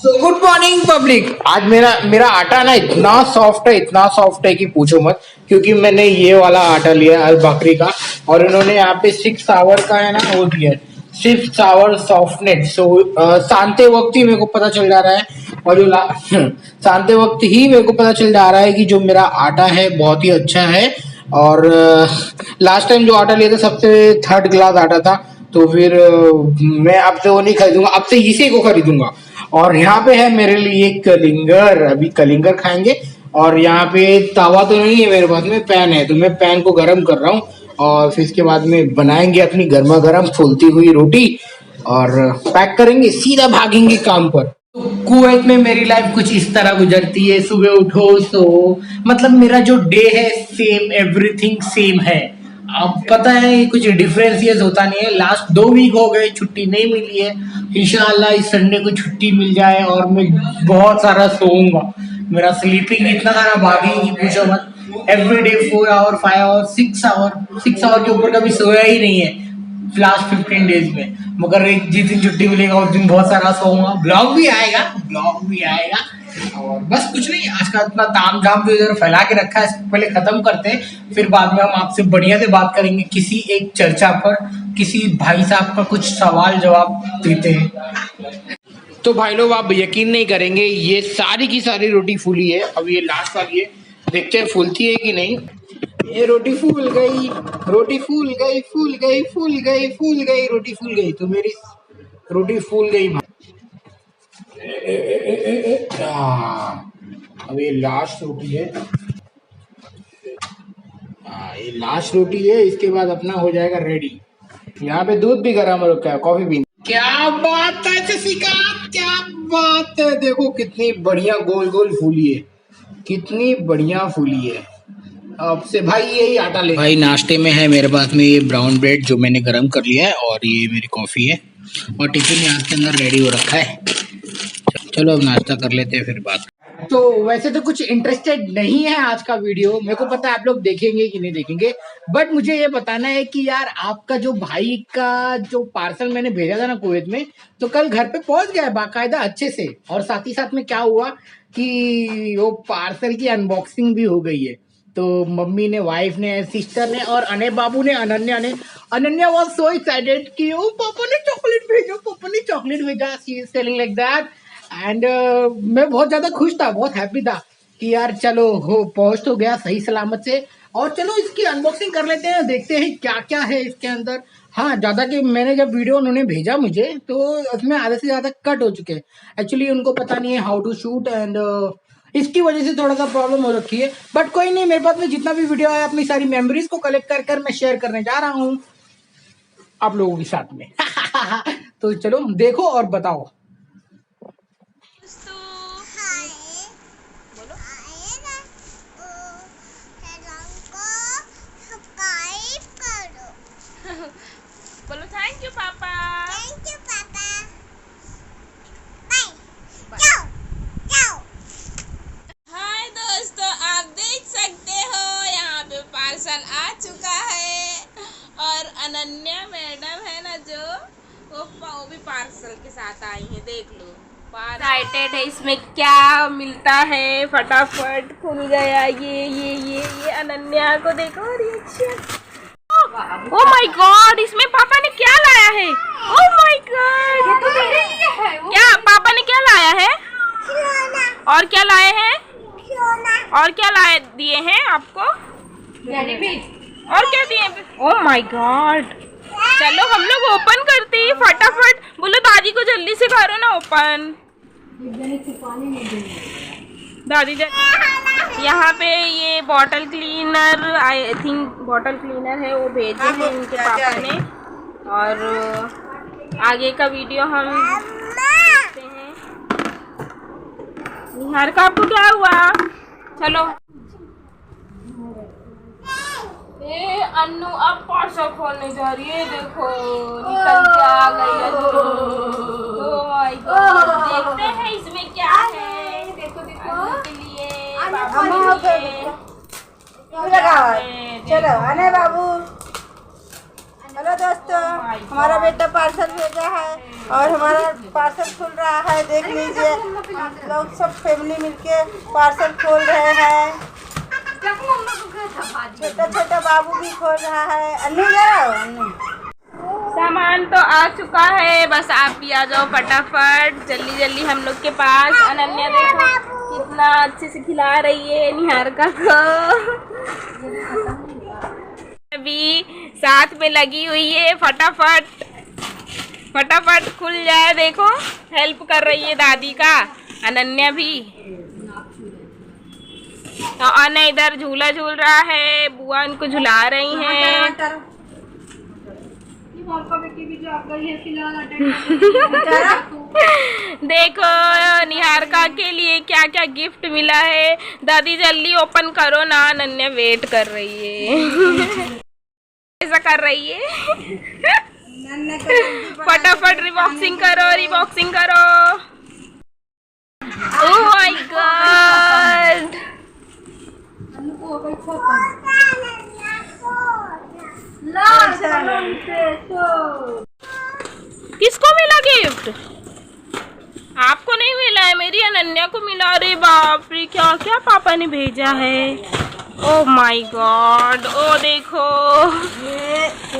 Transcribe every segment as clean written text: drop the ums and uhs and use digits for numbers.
So good morning public. आज मेरा आटा ना इतना सॉफ्ट है कि पूछो मत, क्योंकि मैंने ये वाला आटा लिया अल बकरी का और इन्होंने यहाँ पे 6 आवर का है ना वो दिया है, 6 आवर सॉफ्टनेस। सो शांते वक्त ही मेरे को पता चल जा रहा है और शांते वक्त ही मेरे को पता चल जा रहा है कि जो मेरा आटा है बहुत ही अच्छा है। और लास्ट टाइम जो आटा लिया था सबसे थर्ड क्लास आटा था, तो फिर मैं अब से वो नहीं खरीदूंगा, अब से इसी को खरीदूंगा। और यहाँ पे है मेरे लिए कलिंगर, अभी कलिंगर खाएंगे। और यहाँ पे तवा तो नहीं है मेरे पास में, पैन है, तो मैं पैन को गर्म कर रहा हूँ और फिर इसके बाद में बनाएंगे अपनी गर्मा गर्म फूलती हुई रोटी और पैक करेंगे, सीधा भागेंगे काम पर। तो कुवैत में मेरी लाइफ कुछ इस तरह गुजरती है। सुबह उठो सो मतलब मेरा जो डे है सेम, एवरीथिंग सेम है। अब पता है कुछ डिफरेंशियस होता नहीं है। लास्ट 2 वीक हो गए छुट्टी नहीं मिली है। इंशाल्लाह इस संडे को छुट्टी मिल जाए और मैं बहुत सारा सोऊंगा। मेरा स्लीपिंग इतना सारा भागी कि पूछो मत। एवरीडे 4 आवर 5 आवर 6 आवर के ऊपर कभी सोया ही नहीं है लास्ट 15 डेज में। मगर एक जिस दिन छुट्टी मिलेगा उस दिन बहुत सारा सोऊंगा। ब्लॉग भी आएगा और बस कुछ नहीं। आज का इतना ताम झाम जो इधर फैला के रखा है इसको पहले खत्म करते हैं, फिर बाद में हम आपसे बढ़िया से बात करेंगे किसी एक चर्चा पर, किसी भाई साहब का कुछ सवाल जवाब देते हैं। तो भाई लोग आप यकीन नहीं करेंगे, ये सारी की सारी रोटी फूली है। अब ये लास्ट वाली है, देखते हैं फूलती है कि नहीं। ये रोटी फूल गई, रोटी फूल गई, रोटी फूल गई। तो मेरी रोटी फूल गई। अब ये लास्ट रोटी है, ये लास्ट रोटी है। इसके बाद अपना हो जाएगा रेडी। यहाँ पे दूध भी गर्म रखा है, कॉफी भी। क्या बात है जसिका, क्या बात है। देखो कितनी बढ़िया गोल गोल फूली है, कितनी बढ़िया फूली है। अब से भाई यही आटा ले। भाई नाश्ते में है मेरे पास में ये ब्राउन ब्रेड जो मैंने गरम कर लिया है, और ये मेरी कॉफी है, और टिफिन यहाँ के अंदर रेडी हो रखा है। चलो अब नाश्ता कर लेते हैं फिर बात। तो वैसे तो कुछ इंटरेस्टेड नहीं है आज का वीडियो, मेरे को पता है आप लोग देखेंगे कि नहीं देखेंगे, बट मुझे ये बताना है कि यार आपका जो भाई का जो पार्सल मैंने भेजा था ना कुवैत में, तो कल घर पे पहुंच गया है बाकायदा अच्छे से। और साथ ही साथ में क्या हुआ कि वो पार्सल की अनबॉक्सिंग भी हो गई है। तो मम्मी ने, वाइफ ने, सिस्टर ने और अने बाबू ने, अनन्या वाज सो एक्साइटेड कि ओ पापा ने चॉकलेट भेजा, she is telling like that. And मैं बहुत ज्यादा खुश था, बहुत हैप्पी था कि यार चलो हो पहुंच तो गया सही सलामत से। और चलो इसकी अनबॉक्सिंग कर लेते हैं, देखते हैं क्या क्या है इसके अंदर। हाँ, ज्यादा कि मैंने जब वीडियो उन्होंने भेजा मुझे तो उसमें आधे से ज्यादा कट हो चुके हैं। एक्चुअली उनको पता नहीं है हाउ टू शूट, एंड इसकी वजह से थोड़ा सा प्रॉब्लम हो रखी है। बट कोई नहीं, मेरे पास में जितना भी वीडियो है अपनी सारी मेमोरीज को कलेक्ट कर मैं शेयर करने जा रहा हूँ आप लोगों के साथ में। तो चलो देखो और बताओ। बोलो थैंक यू पापा। थैंक यू पापा। बाय। जाओ जाओ। हाय दोस्तों, आप देख सकते हो यहाँ पे पार्सल आ चुका है, और अनन्या मैडम है ना जो वो भी पार्सल के साथ आई है। देख लो, एक्साइटेड है इसमें क्या मिलता है। फटाफट खुल गया ये अनन्या को देखो रिएक्शन। ओह माय गॉड, इसमें पापा ने क्या लाया है। ओह माय गॉड, क्या पापा ने क्या लाया है, और क्या लाए हैं, और क्या लाए दिए हैं आपको, और क्या दिए। ओह माय गॉड, चलो हम लोग ओपन करते हैं फटाफट। बोलो दादी को जल्दी से करो ना ओपन। दादी यहाँ पे ये bottle cleaner, I think bottle cleaner है, वो भेजे हैं इनके पापा ने। और आगे का वीडियो हम देखते हैं। निहार का आपको क्या हुआ, चलो। ये अन्नू अब पार्सल खोलने जा रही है, देखो निकल के आ गई है। ओह माय गॉड, देखते हैं इसमें क्या है। देखो अन्नू के लिए, बाबू के लिए। चलो आने बाबू, हेलो दोस्तों, हमारा बेटा पार्सल भेजा है और हमारा पार्सल खुल रहा है। देख लीजिए, हम लोग सब फैमिली मिलके पार्सल खोल रहे हैं। छोटा छोटा बाबू भी खोल रहा है। अन्नू जाओ, अन्नू। सामान तो आ चुका है, बस आप भी आ जाओ फटाफट जल्दी जल्दी हम लोग के पास। अनन्या देखो कितना अच्छे से खिला रही है निहारिका को। अभी साथ में लगी हुई है, फटाफट फटाफट खुल जाए। देखो हेल्प कर रही है दादी का अनन्या भी। तो अन इधर झूला झूल रहा है, बुआ उनको झुला रही हैं। देखो निहारिका के लिए क्या क्या गिफ्ट मिला है। दादी जल्दी ओपन करो ना, अनन्या वेट कर रही है। ऐसा कर रही है। फटाफट रिबॉक्सिंग करो, रिबॉक्सिंग करो। ओह माय गॉड, किसको मिला गिफ्ट? आपको नहीं मिला है, मेरी अनन्या को मिला। अरे बाप रे, क्या क्या पापा ने भेजा है। ओह माय गॉड, ओ देखो,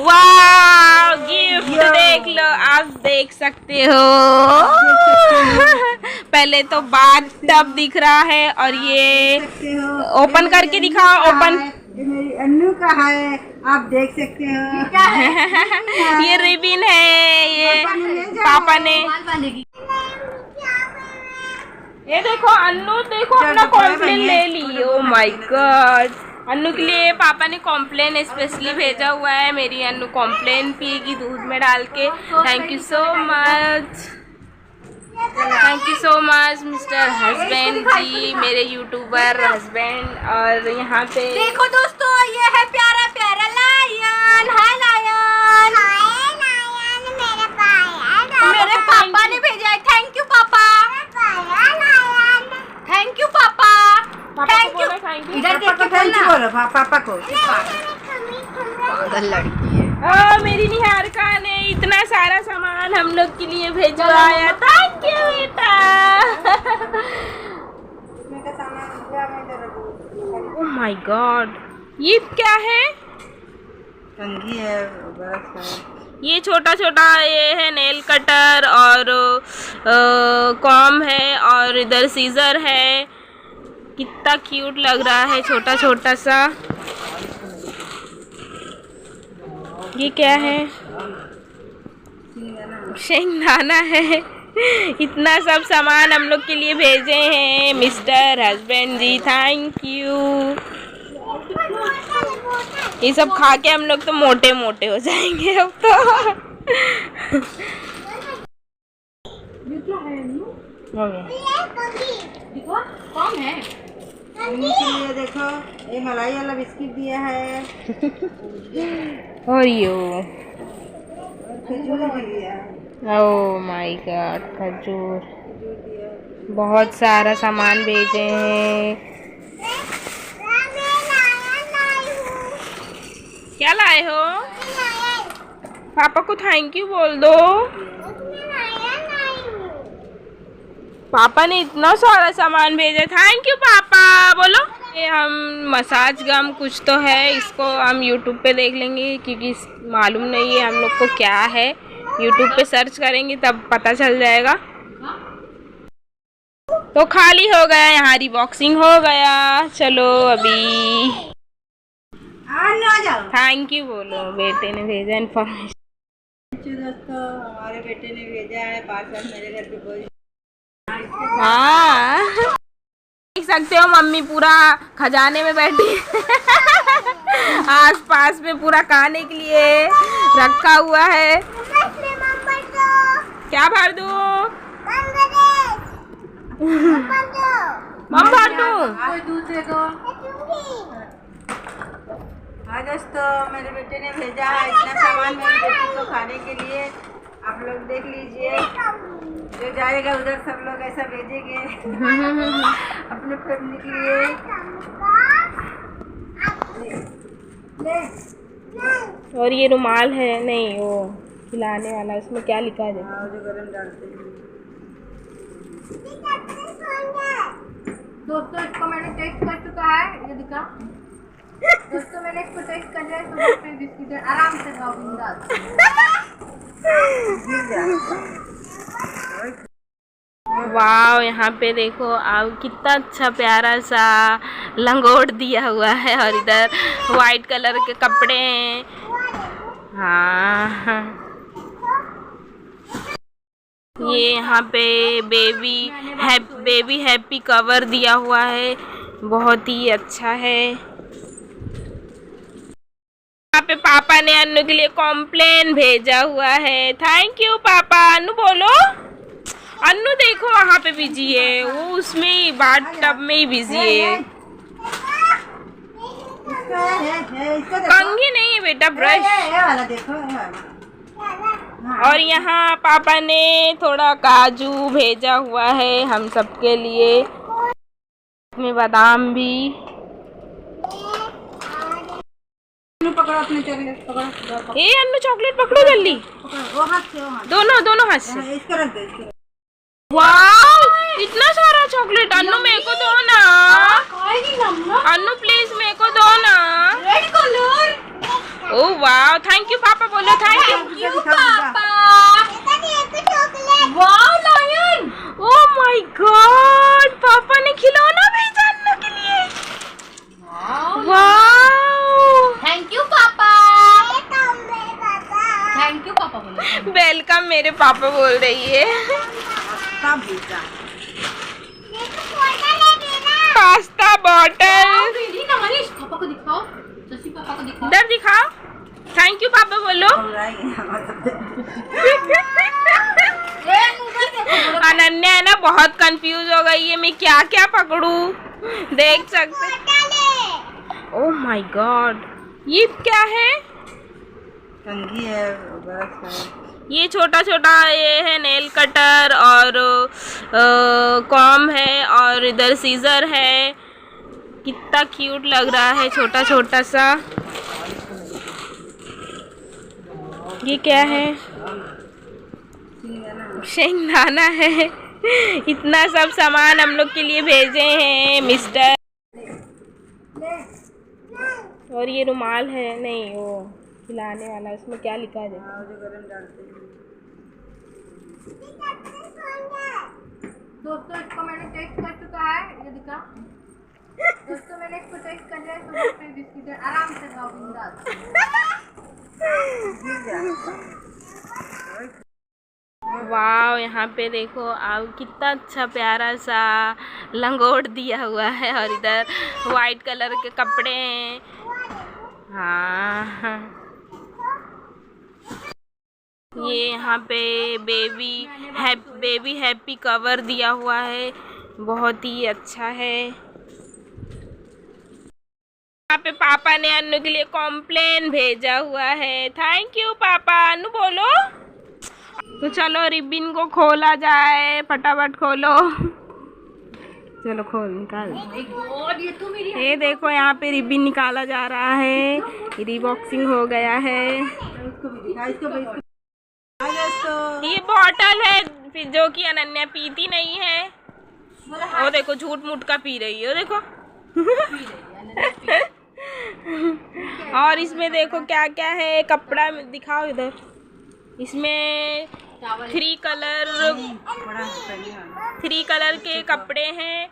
वाह गिफ्ट देख लो, आप देख सकते हो। पहले तो बाथ टब दिख रहा है और ये ओपन करके दिखाओ। ओपन, ये मेरी अन्नू का है, आप देख सकते हो। ये रिबिन है, ये पापा ने। ये देखो अन्नू, देखो अपना कॉम्प्लेन ले ली। ओ माय गॉड, अन्नू के लिए पापा ने कॉम्प्लेन स्पेशली भेजा हुआ है। मेरी अन्नू कॉम्प्लेन पिएगी दूध में डाल के। Thank you so much, thank you so much mister husband ji, मेरे यूट्यूबर हस्बैंड। और यहाँ पे देखो दोस्तों, ये है प्यारा प्यारा लायन। हाय लायन, मेरे पापा ने भेजा है। थैंक यू पापा, थैंक यू पापा, थैंक यू। इधर देख के बोलो पापा को। पागल लड़की है। मेरी निहारिका ने इतना सारा सामान हम लोग के लिए भेजवाया। थैंक यू बेटा। ओह माय गॉड, ये क्या है? कंघी है, बस है। ये छोटा छोटा ये है नेल कटर और कॉम है और इधर सीजर है। कितना क्यूट लग रहा है, छोटा छोटा सा। ये क्या है? शेंगदाना है। इतना सब सामान हम लोग के लिए भेजे हैं mister husband ji, thank you. ये सब खा के हम लोग तो मोटे मोटे हो जाएंगे अब तो। कौन है? अन्नू के लिए देखो, ये मलाई वाला बिस्किट दिया है और यो, खजूर भी दिया है। ओह माय गॉड, खजूर। बहुत सारा सामान भेजे हैं। क्या लाए हो? पापा को थैंक यू बोल दो। पापा ने इतना सारा सामान भेजा, थैंक यू पापा बोलो। ये हम मसाज गम कुछ तो है, इसको हम यूट्यूब पे देख लेंगे क्योंकि मालूम नहीं है हम लोग को क्या है। यूट्यूब पे सर्च करेंगे तब पता चल जाएगा। तो खाली हो गया, यहाँ रिबॉक्सिंग हो गया। चलो अभी थैंक यू बोलो, बेटे ने भेजा इन्फॉर्मेशन। दोस्तों, हमारे बेटे ने भेजा है पार्सल मेरे घर पे। कोई हाँ देख सकते हो, मम्मी पूरा खजाने में बैठी आस पास में पूरा खाने के लिए रखा हुआ है। क्या भर दूं? मम भर दूं? कोई दूध दे दो। हाँ दोस्तों, मेरे बेटे ने भेजा है इतना सामान मेरी बेटी को खाने के लिए। आप लोग देख लीजिए, जो जाएगा उधर सब लोग ऐसा भेजेंगे अपने फैमिली के लिए। ले और ये रुमाल है, नहीं वो खिलाने वाला, उसमें क्या लिखा है देखो। जो गरम डालते हैं। दोस्तों इसको मैंने टेस्ट कर चुका है, ये दिखा दोस्तों, मैंने इसको टेस्ट कर लिया है। सुबह पे बिस्किट आराम से खाओ बिंदास। वाव, यहाँ पे देखो आप, कितना अच्छा प्यारा सा लंगोट दिया हुआ है और इधर वाइट कलर के कपड़े हैं। हाँ, ये यहाँ पे बेबी हैप्पी कवर दिया हुआ है, बहुत ही अच्छा है। यहाँ पे पापा ने अन्नू के लिए कॉम्प्लेन भेजा हुआ है। थैंक यू पापा। अन्नू बोलो। अन्नू देखो वहाँ पे बिजी है, वो उसमें बाथ टब में ही बिजी है। कंघी नहीं है बेटा, ब्रश। वाला देखो, ये वाला। और यहाँ पापा ने थोड़ा काजू भेजा हुआ है हम सबके लिए, में बादाम भी। पकड़ो अपने चॉकलेट, पकड़ो। ए अन्नू चॉकलेट पकड़ो जल्दी, वो हाथ से, वो हाथ दोनों हाथ से। से। इसको रख दो, इसको रख दो। वाह, इतना सारा चॉकलेट। अन्नू मेरे को दो ना, अन्नू प्लीज मेरे को दो ना। Red colour. ओह वाह, थैंक यू पापा बोलो। Thank you. Wow lion. Oh my god, पापा ने खिलौना भेजा अन्नू के लिए। वाह, थैंक यू पापा। थैंक यू पापा बोलो। वेलकम मेरे पापा बोल रही है। सब भेजा। पास्ता बॉटल, दीदी ना मनीष, पापा को दिखाओ, शशि पापा को दिखाओ। इधर दिखाओ। थैंक यू पापा बोलो। अनन्या है ना बहुत कंफ्यूज हो गई है, मैं क्या क्या पकड़ूं। देख सकते। ओह माय गॉड, ये क्या है? कंघी है, ब्रश है। ये छोटा छोटा ये है नेल कटर और कॉम है और इधर सीजर है। कितना क्यूट लग रहा है, छोटा छोटा सा। ये क्या है? शेंगदाना है। इतना सब सामान हम लोग के लिए भेजे हैं मिस्टर। और ये रुमाल है, नहीं वो खिलाने वाला, उसमें क्या लिखा है देखो। जो गरम डालते हैं। दोस्तों इसको मैंने टेस्ट कर चुका है, ये दिखा दोस्तों, मैंने इसको टेस्ट कर लिया है। सुबह पे बिस्किट आराम से खाओ बिंदास। वाव, यहाँ पे देखो आप, कितना अच्छा प्यारा सा लंगोट दिया हुआ है और इधर वाइट कलर के कपड़े हैं। हाँ, ये यहाँ पे बेबी हैप्पी कवर दिया हुआ है, बहुत ही अच्छा है। यहाँ पे पापा ने अन्नू के लिए कॉम्प्लेन भेजा हुआ है। थैंक यू पापा। अन्नू बोलो। तो चलो रिबिन को खोला जाए, फटाफट खोलो। चलो खोल, निकाल। ये देखो यहाँ पे रिबिन निकाला जा रहा है, रीबॉक्सिंग हो गया है। ये बॉटल है फिर जो कि अनन्या पीती नहीं है। वो देखो झूठ मूठ का पी रही है, वो देखो। और इसमें देखो क्या क्या है, कपड़ा दिखाओ इधर। इसमें 3 कलर के कपड़े हैं,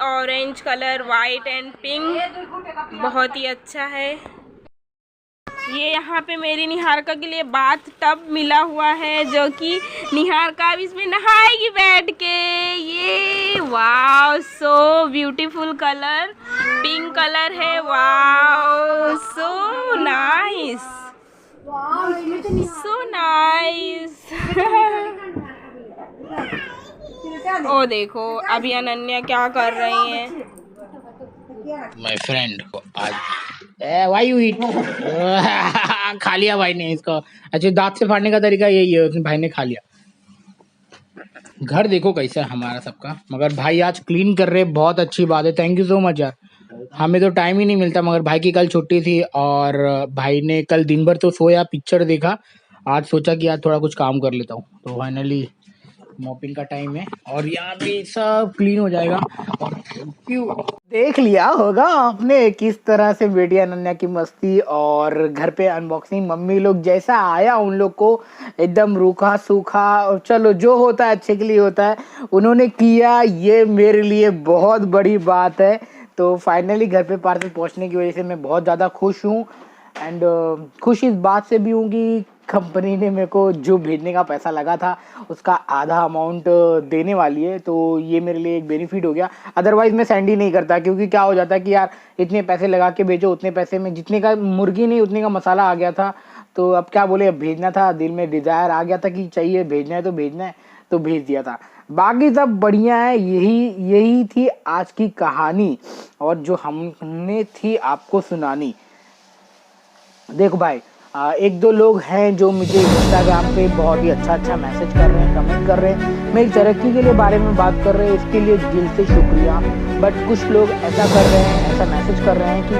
orange colour, white and pink, बहुत ही अच्छा है। ये यहाँ पे मेरी निहारिका के लिए बाथ टब मिला हुआ है, जो कि निहारिका अब इसमें नहाएगी बैठ के। ये wow, so beautiful colour, pink colour है। Wow, so nice, so nice. ओ देखो अभी अनन्या क्या कर रही है। माय फ्रेंड को आज व्हाई यू ईट खा लिया भाई ने इसको। अच्छा, दांत से फाड़ने का तरीका यही है, उसने भाई ने खा लिया। घर देखो कैसा है हमारा सबका, मगर भाई आज क्लीन कर रहे, बहुत अच्छी बात है। थैंक यू सो मच यार। हमें तो टाइम ही नहीं मिलता, मगर भाई की कल छुट्टी थी और भाई ने कल दिन भर तो सोया, पिक्चर देखा। आज सोचा कि आज थोड़ा कुछ काम कर लेता हूँ, तो फाइनली मॉपिंग का टाइम है और यहाँ पे सब क्लीन हो जाएगा। और क्यों देख लिया होगा आपने किस तरह से बेटी अनन्या की मस्ती और घर पे अनबॉक्सिंग, मम्मी लोग जैसा आया उन लोग को एकदम रूखा सूखा, और चलो जो होता है अच्छे के लिए होता है, उन्होंने किया, ये मेरे लिए बहुत बड़ी बात है। तो फाइनली घर पे पार्सल पहुंचने की वजह से मैं बहुत ज़्यादा खुश हूँ। एंड खुश इस बात से भी हूँ कि कंपनी ने मेरे को जो भेजने का पैसा लगा था उसका आधा अमाउंट देने वाली है, तो ये मेरे लिए एक बेनिफिट हो गया। अदरवाइज मैं सेंड ही नहीं करता, क्योंकि क्या हो जाता है कि यार इतने पैसे लगा के भेजो, उतने पैसे में जितने का मुर्गी नहीं उतने का मसाला आ गया था। तो अब क्या बोले, अब भेजना था, दिल में डिज़ायर आ गया था कि चाहिए, भेजना है तो भेजना है, तो भेज दिया था। बाकी सब बढ़िया है। यही थी आज की कहानी और जो हमने थी आपको सुनानी। देखो भाई, एक दो लोग हैं जो मुझे इंस्टाग्राम पे बहुत ही अच्छा मैसेज कर रहे हैं, कमेंट कर रहे हैं, मेरी तरक्की के लिए बारे में बात कर रहे हैं, इसके लिए दिल से शुक्रिया। बट कुछ लोग ऐसा कर रहे हैं, ऐसा मैसेज कर रहे हैं कि